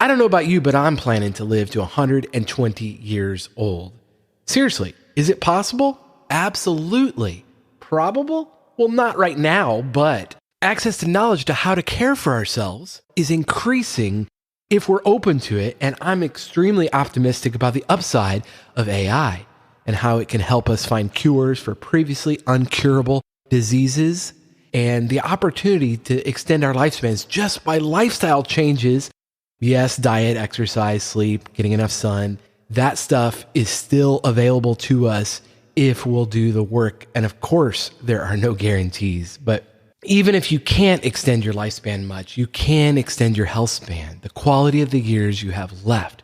I don't know about you, but I'm planning to live to 120 years old. Seriously, is it possible? Absolutely. Probable? Well, not right now, but access to knowledge to how to care for ourselves is increasing if we're open to it, and I'm extremely optimistic about the upside of AI and how it can help us find cures for previously uncurable diseases and the opportunity to extend our lifespans just by lifestyle changes. Yes, diet, exercise, sleep, getting enough sun, that stuff is still available to us if we'll do the work. And of course, there are no guarantees, but even if you can't extend your lifespan much, you can extend your health span, the quality of the years you have left.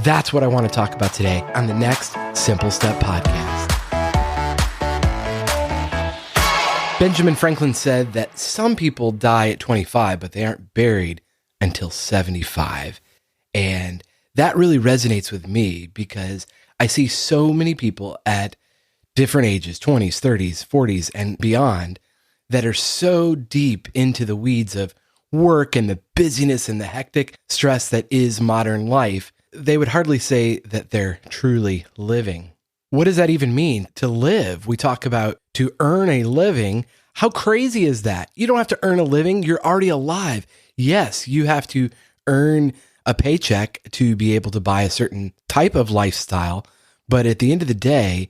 That's what I want to talk about today on the next Simple Step podcast. Benjamin Franklin said that some people die at 25, but they aren't buried until 75. And that really resonates with me because I see so many people at different ages, 20s, 30s, 40s, and beyond, that are so deep into the weeds of work and the busyness and the hectic stress that is modern life, they would hardly say that they're truly living. What does that even mean? To live? We talk about to earn a living. How crazy is that? You don't have to earn a living. You're already alive. Yes, you have to earn a paycheck to be able to buy a certain type of lifestyle. But at the end of the day,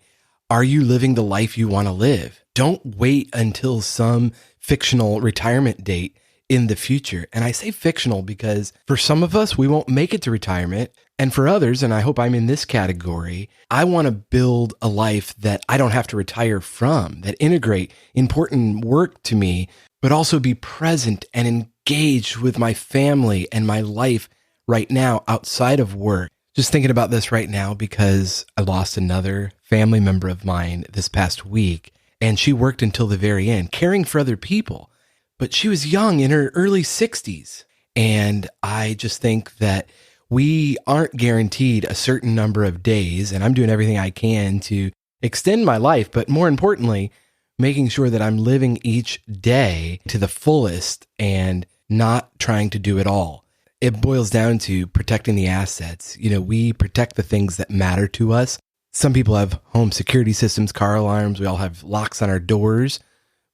are you living the life you want to live? Don't wait until some fictional retirement date in the future. And I say fictional because for some of us, we won't make it to retirement. And for others, and I hope I'm in this category, I want to build a life that I don't have to retire from, that integrate important work to me, but also be present and engaged with my family and my life right now outside of work. Just thinking about this right now because I lost another family member of mine this past week, and she worked until the very end, caring for other people. But she was young, in her early 60s. And I just think that we aren't guaranteed a certain number of days, and I'm doing everything I can to extend my life, but more importantly, making sure that I'm living each day to the fullest and not trying to do it all. It boils down to protecting the assets. You know, we protect the things that matter to us. Some people have home security systems, car alarms. We all have locks on our doors.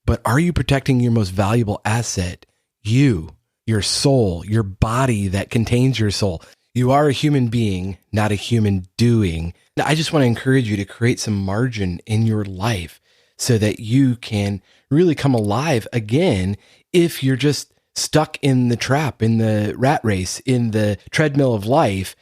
But are you protecting your most valuable asset? You, your soul, your body that contains your soul. You are a human being, not a human doing. I just want to encourage you to create some margin in your life so that you can really come alive again if you're just stuck in the trap, in the rat race, in the treadmill of life.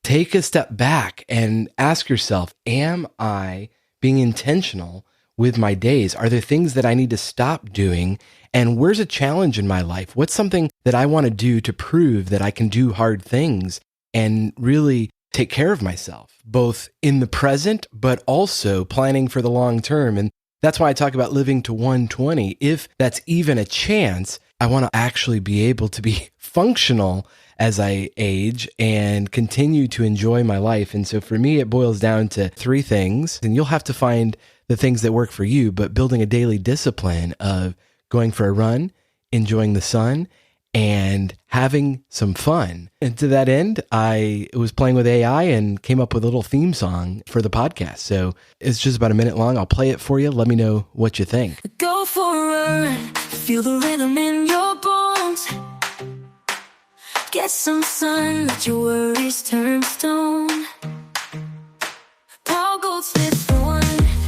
Take a step back and ask yourself, am I being intentional with my days? Are there things that I need to stop doing? And where's a challenge in my life? What's something that I want to do to prove that I can do hard things and really take care of myself, both in the present, but also planning for the long term? And that's why I talk about living to 120. If that's even a chance, I want to actually be able to be functional as I age and continue to enjoy my life. And so for me, it boils down to three things, and you'll have to find the things that work for you, but building a daily discipline of going for a run, enjoying the sun, and having some fun. And to that end, I was playing with AI and came up with a little theme song for the podcast. So it's just about a minute long. I'll play it for you. Let me know what you think. Go for a run, feel the rhythm in your bones. Get some sun, let your worries turn stone. Paul Goldsmith for one,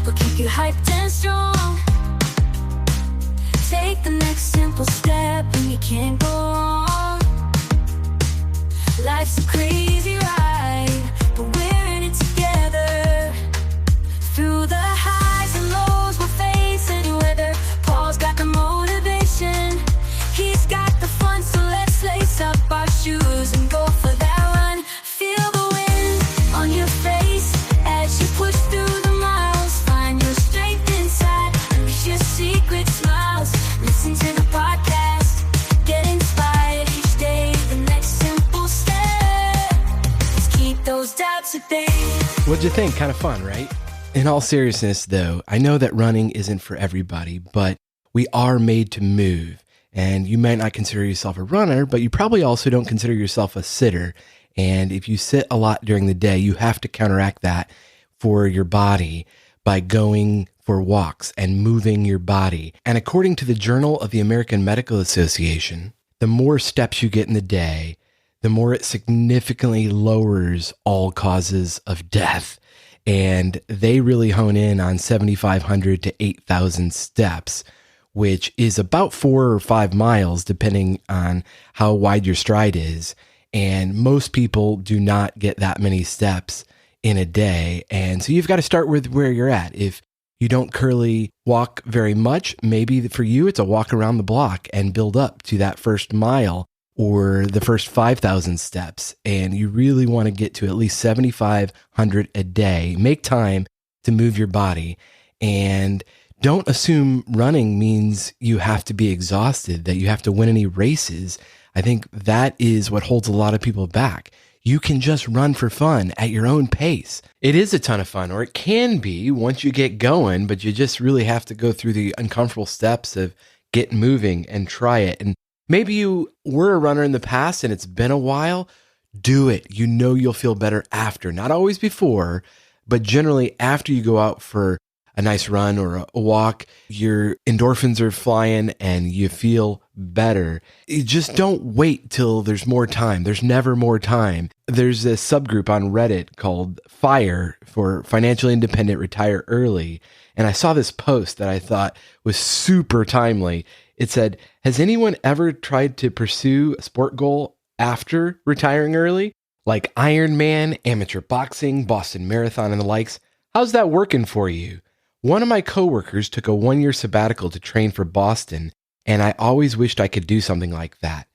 will keep you hyped and strong. Take the next simple step and you can't go wrong. Life's a crazy ride, but we're in it together. Through the highs and lows, we'll face any weather. Paul's got the motivation, he's got the fun, so let's lace up our shoes and go for that run. Feel the wind on your face as you push through the miles. Find your strength inside, unleash your secret smiles. Listen to the podcast, get inspired each day. The next simple step is keep those doubts at bay. What'd you think? Kind of fun, right? In all seriousness, though, I know that running isn't for everybody, but we are made to move. And you might not consider yourself a runner, but you probably also don't consider yourself a sitter. And if you sit a lot during the day, you have to counteract that for your body by going for walks and moving your body. And according to the Journal of the American Medical Association, the more steps you get in the day, the more it significantly lowers all causes of death. And they really hone in on 7,500 to 8,000 steps, which is about 4 or 5 miles, depending on how wide your stride is. And most people do not get that many steps in a day. And so you've got to start with where you're at. If you don't currently walk very much, maybe for you, it's a walk around the block and build up to that first mile or the first 5,000 steps. And you really want to get to at least 7,500 a day. Make time to move your body. And don't assume running means you have to be exhausted, that you have to win any races. I think that is what holds a lot of people back. You can just run for fun at your own pace. It is a ton of fun, or it can be once you get going, but you just really have to go through the uncomfortable steps of get moving and try it. And maybe you were a runner in the past and it's been a while. Do it. You know you'll feel better after. Not always before, but generally after you go out for a nice run or a walk, your endorphins are flying and you feel better. You just don't wait till there's more time. There's never more time. There's a subgroup on Reddit called FIRE for Financially Independent Retire Early. And I saw this post that I thought was super timely. It said, has anyone ever tried to pursue a sport goal after retiring early? Like Ironman, amateur boxing, Boston Marathon, and the likes. How's that working for you? One of my coworkers took a 1-year sabbatical to train for Boston, and I always wished I could do something like that.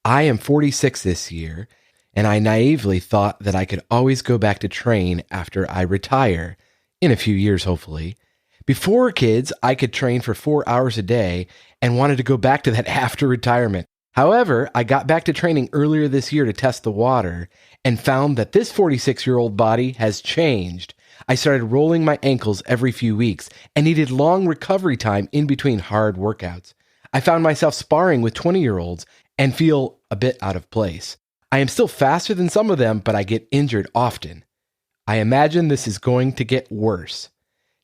I am 46 this year, and I naively thought that I could always go back to train after I retire, in a few years hopefully. Before kids, I could train for 4 hours a day and wanted to go back to that after retirement. However, I got back to training earlier this year to test the water and found that this 46-year-old body has changed. I started rolling my ankles every few weeks and needed long recovery time in between hard workouts. I found myself sparring with 20-year-olds and feel a bit out of place. I am still faster than some of them, but I get injured often. I imagine this is going to get worse.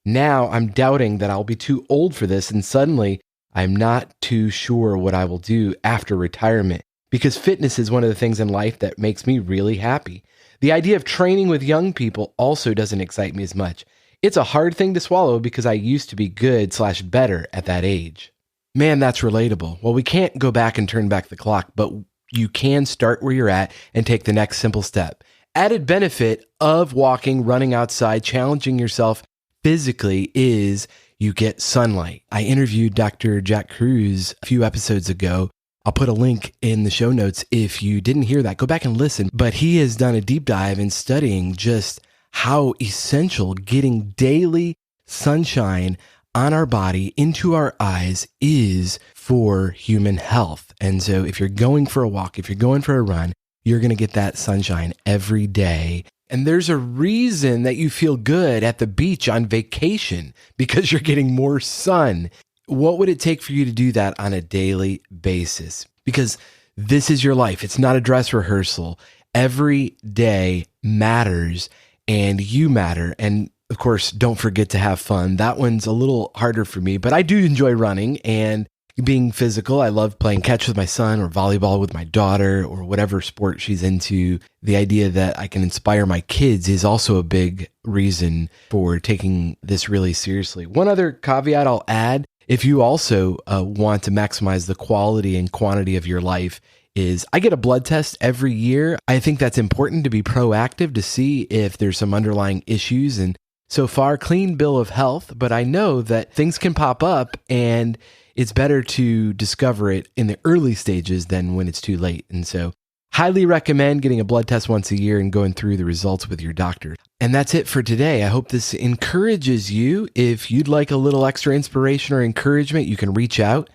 Now I'm doubting that I'll be too old for this, and suddenly I'm not too sure what I will do after retirement, because fitness is one of the things in life that makes me really happy. The idea of training with young people also doesn't excite me as much. It's a hard thing to swallow because I used to be good/better at that age. Man, that's relatable. Well, we can't go back and turn back the clock, but you can start where you're at and take the next simple step. Added benefit of walking, running outside, challenging yourself physically is you get sunlight. I interviewed Dr. Jack Cruz a few episodes ago. I'll put a link in the show notes. If you didn't hear that, go back and listen. But he has done a deep dive in studying just how essential getting daily sunshine on our body into our eyes is for human health. And so if you're going for a walk, if you're going for a run, you're going to get that sunshine every day. And there's a reason that you feel good at the beach on vacation, because you're getting more sun. What would it take for you to do that on a daily basis? Because this is your life. It's not a dress rehearsal. Every day matters and you matter. And of course, don't forget to have fun. That one's a little harder for me, but I do enjoy running and being physical. I love playing catch with my son or volleyball with my daughter or whatever sport she's into. The idea that I can inspire my kids is also a big reason for taking this really seriously. One other caveat I'll add, if you also want to maximize the quality and quantity of your life, is I get a blood test every year. I think that's important to be proactive to see if there's some underlying issues. And so far, clean bill of health, but I know that things can pop up and it's better to discover it in the early stages than when it's too late. And so highly recommend getting a blood test once a year and going through the results with your doctor. And that's it for today. I hope this encourages you. If you'd like a little extra inspiration or encouragement, you can reach out.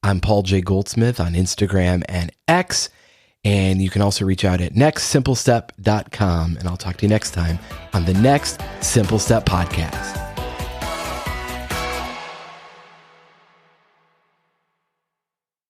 I'm Paul J. Goldsmith on Instagram and X. And you can also reach out at nextsimplestep.com. And I'll talk to you next time on the Next Simple Step Podcast.